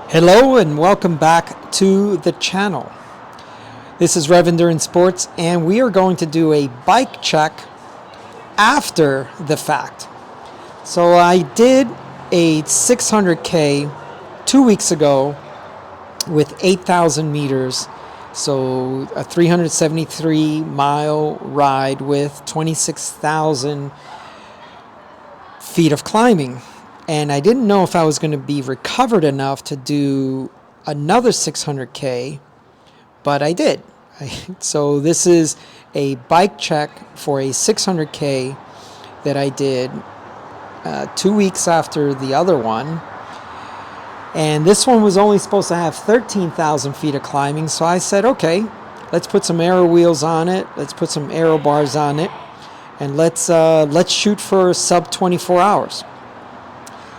Hello and welcome back to the channel. This is Rev Endurance Sports and we are going to do a bike check after the fact. So I did a 600K 2 weeks ago with 8,000 meters. So a 373 mile ride with 26,000 feet of climbing. And I didn't know if I was going to be recovered enough to do another 600K, but I did. So this is a bike check for a 600K that I did 2 weeks after the other one. And this one was only supposed to have 13,000 feet of climbing, so I said, okay, let's put some Aero wheels on it, let's put some Aero bars on it, and let's shoot for sub 24 hours.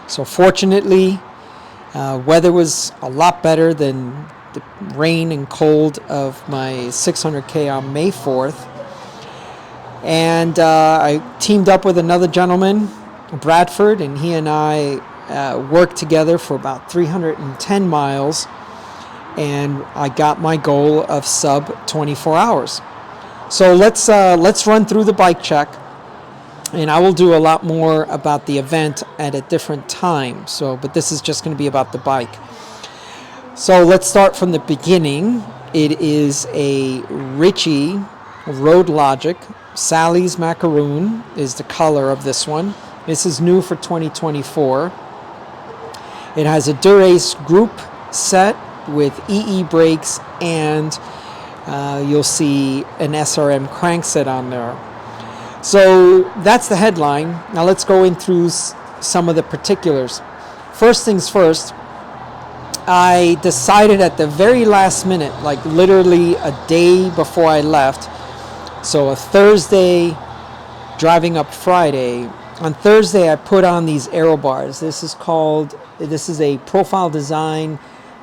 So fortunately, weather was a lot better than the rain and cold of my 600K on May 4th. And I teamed up with another gentleman, Bradford, and he and I worked together for about 310 miles. And I got my goal of sub 24 hours. So let's run through the bike check. And I will do a lot more about the event at a different time. But this is just going to be about the bike. So let's start from the beginning. It is a Ritchey Road Logic. Sally's Macaroon is the color of this one. This is new for 2024. It has a Durace group set with eeBrakes and you'll see an SRM crankset on there. So that's the headline. Now let's go in through some of the particulars. First things first, I decided at the very last minute, like literally a day before I left, so a Thursday, driving up Friday. On Thursday, I put on these Aero bars. This is a Profile Design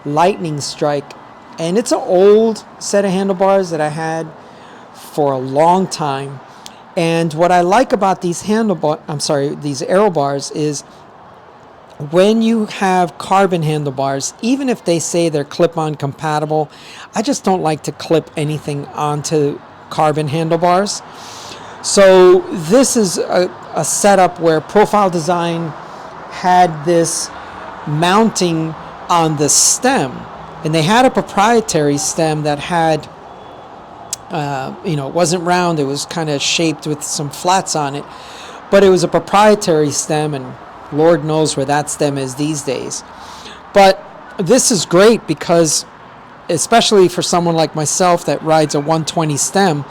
Lightning Strike, and it's an old set of handlebars that I had for a long time. And what I like about these these Aero bars is when you have carbon handlebars, even if they say they're clip-on compatible, I just don't like to clip anything onto carbon handlebars. So this is a setup where Profile Design had this mounting on the stem, and they had a proprietary stem that had it wasn't round, it was kind of shaped with some flats on it, but it was a proprietary stem, and Lord knows where that stem is these days. But this is great because, especially for someone like myself that rides a 120 stem,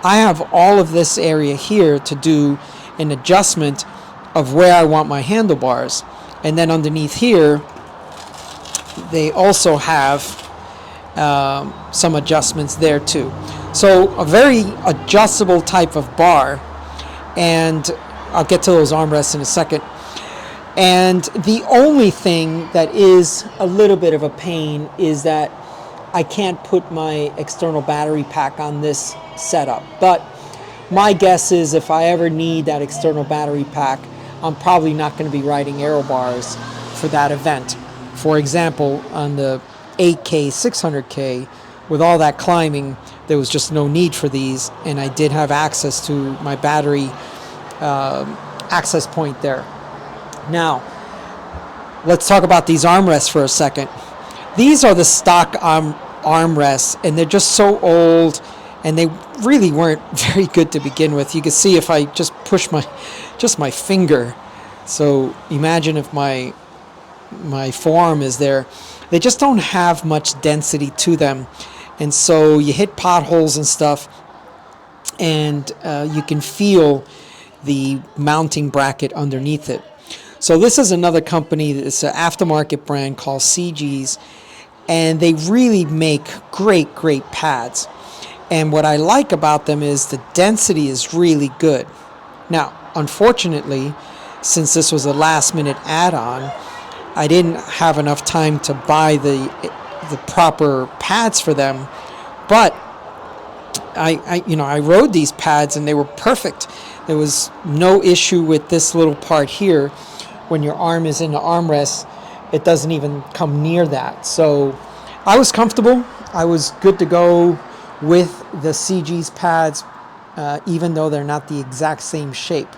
I have all of this area here to do an adjustment of where I want my handlebars. And then underneath here, they also have some adjustments there too. So a very adjustable type of bar, and I'll get to those armrests in a second. And the only thing that is a little bit of a pain is that I can't put my external battery pack on this setup. But my guess is if I ever need that external battery pack, I'm probably not going to be riding Aero bars for that event. For example, on the 8K, 600K, with all that climbing, there was just no need for these, and I did have access to my battery access point there. Now, let's talk about these armrests for a second. These are the stock armrests, and they're just so old, and they really weren't very good to begin with. You can see if I just push my finger. So imagine if my forearm is there. They just don't have much density to them. And so you hit potholes and stuff, and you can feel the mounting bracket underneath it. So this is another company, it's an aftermarket brand called CG's, and they really make great pads. And what I like about them is the density is really good. Now, unfortunately, since this was a last minute add-on, I didn't have enough time to buy the proper pads for them, but I rode these pads and they were perfect. There was no issue with this little part here when your arm is in the armrest it doesn't even come near that. So I was comfortable. I was good to go with the CG's pads, even though they're not the exact same shape.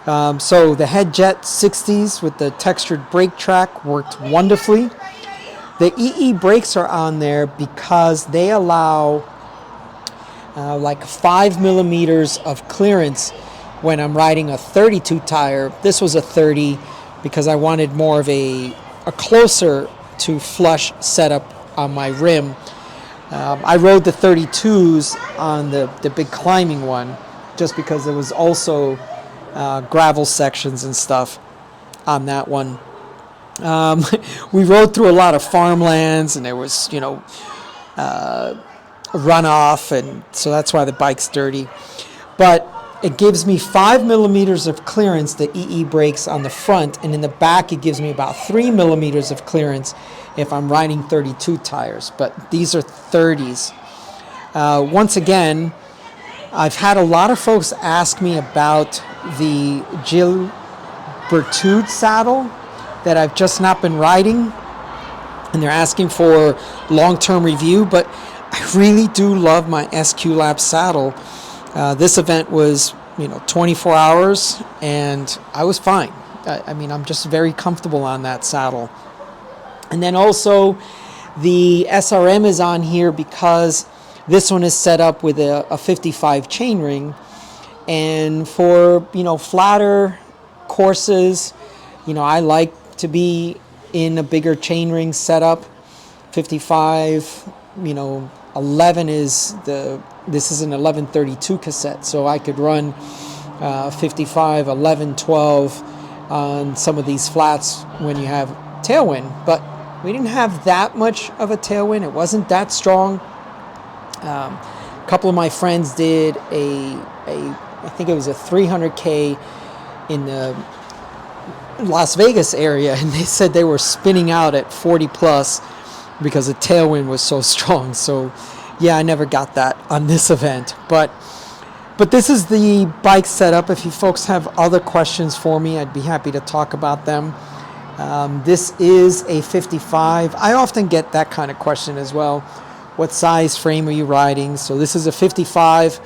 So the HED Jet6s with the textured brake track worked wonderfully. The eeBrakes are on there because they allow like 5 millimeters of clearance when I'm riding a 32 tire. This was a 30 because I wanted more of a closer to flush setup on my rim. I rode the 32s on the big climbing one just because there was also gravel sections and stuff on that one. We rode through a lot of farmlands, and there was, runoff, and so that's why the bike's dirty. But it gives me 5 millimeters of clearance, the eeBrakes on the front, and in the back it gives me about 3 millimeters of clearance if I'm riding 32 tires. But these are 30s. Once again, I've had a lot of folks ask me about the Gilles Berthoud saddle that I've just not been riding, and they're asking for long-term review, but I really do love my SQ Lab saddle. This event was, 24 hours, and I was fine. I'm just very comfortable on that saddle. And then also, the SRM is on here because this one is set up with a 55 chainring, and for, flatter courses, I like to be in a bigger chainring setup. 55, 11 is this is an 1132 cassette, so I could run 55, 11, 12 on some of these flats when you have tailwind, but we didn't have that much of a tailwind. It wasn't that strong. A couple of my friends did I think it was a 300K in the Las Vegas area, and they said they were spinning out at 40 plus because the tailwind was so strong. So yeah, I never got that on this event, but this is the bike setup. If you folks have other questions for me, I'd be happy to talk about them. This is a 55. I often get that kind of question as well. What size frame are you riding? So this is a 55.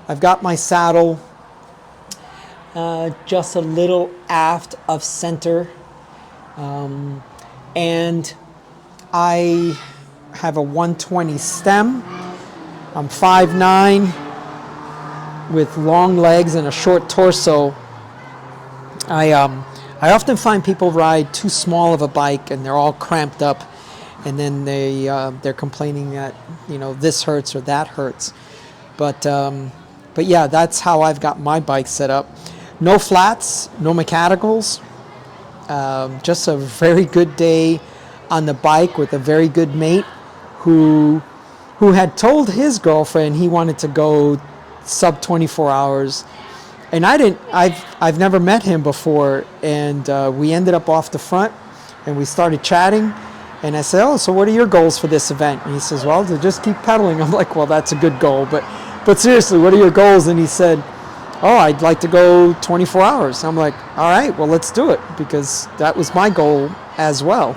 I've got my saddle just a little aft of center, and I have a 120 stem. I'm 5'9", with long legs and a short torso. I often find people ride too small of a bike and they're all cramped up, and then they're complaining that this hurts or that hurts. But yeah, that's how I've got my bike set up. No flats, no mechanicals. Just a very good day on the bike with a very good mate who had told his girlfriend he wanted to go sub 24 hours. And I've never met him before, and we ended up off the front and we started chatting, and I said, "Oh, so what are your goals for this event?" And he says, "Well, to just keep pedaling." I'm like, "Well, that's a good goal, but seriously, what are your goals?" And he said, "Oh, I'd like to go 24 hours. I'm like, "All right, well, let's do it," because that was my goal as well.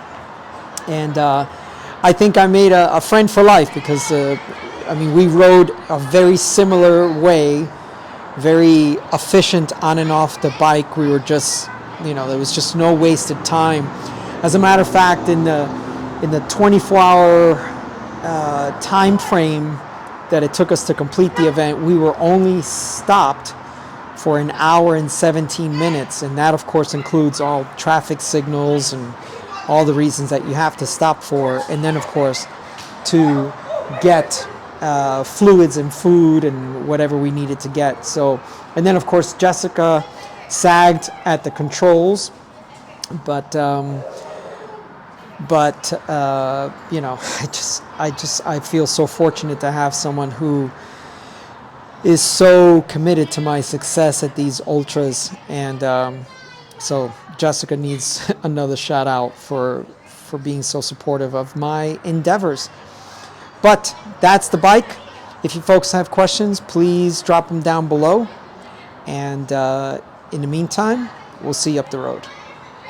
And I think I made a friend for life, because we rode a very similar way, very efficient on and off the bike. We were just, there was just no wasted time. As a matter of fact, in the 24-hour time frame that it took us to complete the event, we were only stopped for an hour and 17 minutes, and that of course includes all traffic signals and all the reasons that you have to stop for, and then of course to get fluids and food and whatever we needed to get. So, and then of course Jessica sagged at the controls, but I feel so fortunate to have someone who is so committed to my success at these ultras, and so Jessica needs another shout out for being so supportive of my endeavors. But that's the bike. If you folks have questions, please drop them down below, and in the meantime, we'll see you up the road.